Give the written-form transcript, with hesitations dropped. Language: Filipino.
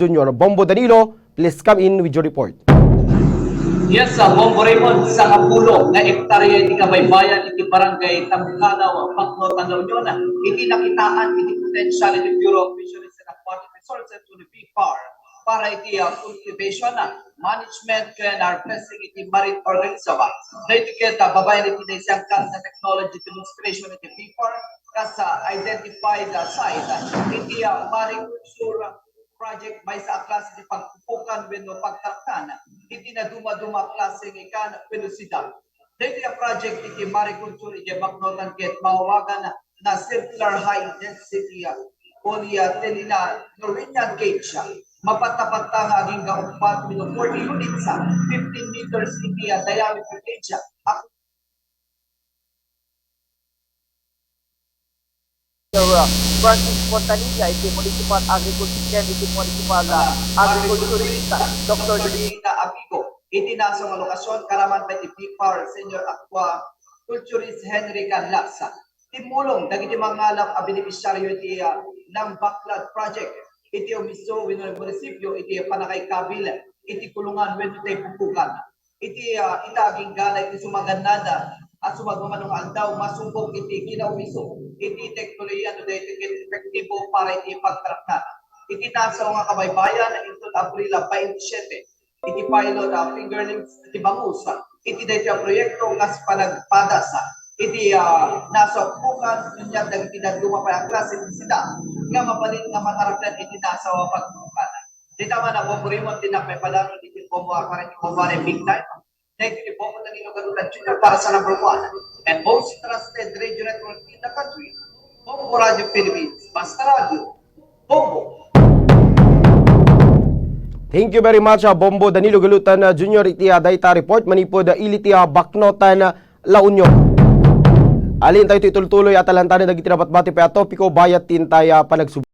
Junior. Bombo Danilo, please come in with your report. Yes, Bombo Raymond, sa kapulo na ektarya iti kabaybayan iti barangay Tamukanaw, Pagnotan La Union, iti nakitaan iti potential iti Bureau of Fisheries and Aquatic Resources to the BFAR para iti cultivation, management, and harvesting iti marine organism. Na iti kita babayan iti naisangkan na technology demonstration iti BFAR kasa identified site iti mariculture project may sa klase di pagpupukan wenno pagtaktan hindi na duma-duma klase ng ikan velocidad. Dito yung project iti mariculture iti Bacnotan ket mawawagan na circular high density polyethylene Norwegian cage. Mapatapat ang aging kaumpat with 40 units, 15 meters iti diameter cage. Francis Fontanilla, iti Municipal Agriculture, iti Municipal Agriculturista, Dr. Lina Amigo, iti nasong lokasyon, karaman pa iti BFAR, Senior Aqua Culturist Henry Canlapsa. Timulong, dagiti mangalang a beneficiaryo iti ng Backlad Project, iti umiso, wino ng munisipyo, iti panakay kabil, iti kulungan, wino tayo pupukan. Iti itaging gala, iti sumaganada, at sumagmamanong andaw, masumbong iti kinaumiso. Iti teknolohiya no dahil iti efektibo para iti pagtraktan. Iti nasa mga kabaybayan ito Abril 27. Iti pilot fingerlings iti bangus. Iti dahil proyekto kas panagpadasa. Iti nasa pukan niya dagiti nagduma pa ang klase ng sida. Nga mabalin nga mataraplan iti nasa pagpukan. Di tama na Bombo Raymond din na may palang iti Bombo Akarang Bombo big time. Iti Bombo Danilo Gadutan Jr. para sa number 1. And most trusted radio network in the country, Bombo Radio Philippines, Basta Radio, Bombo. Thank you very much, Bombo Danilo Galutan Junior. Iti data report manipod iliti Bacnotan La Union. Alin tayo tuloy-tuloy at alantanin nagitinabat-bati pa topiko bayat tin tayo panagsubok.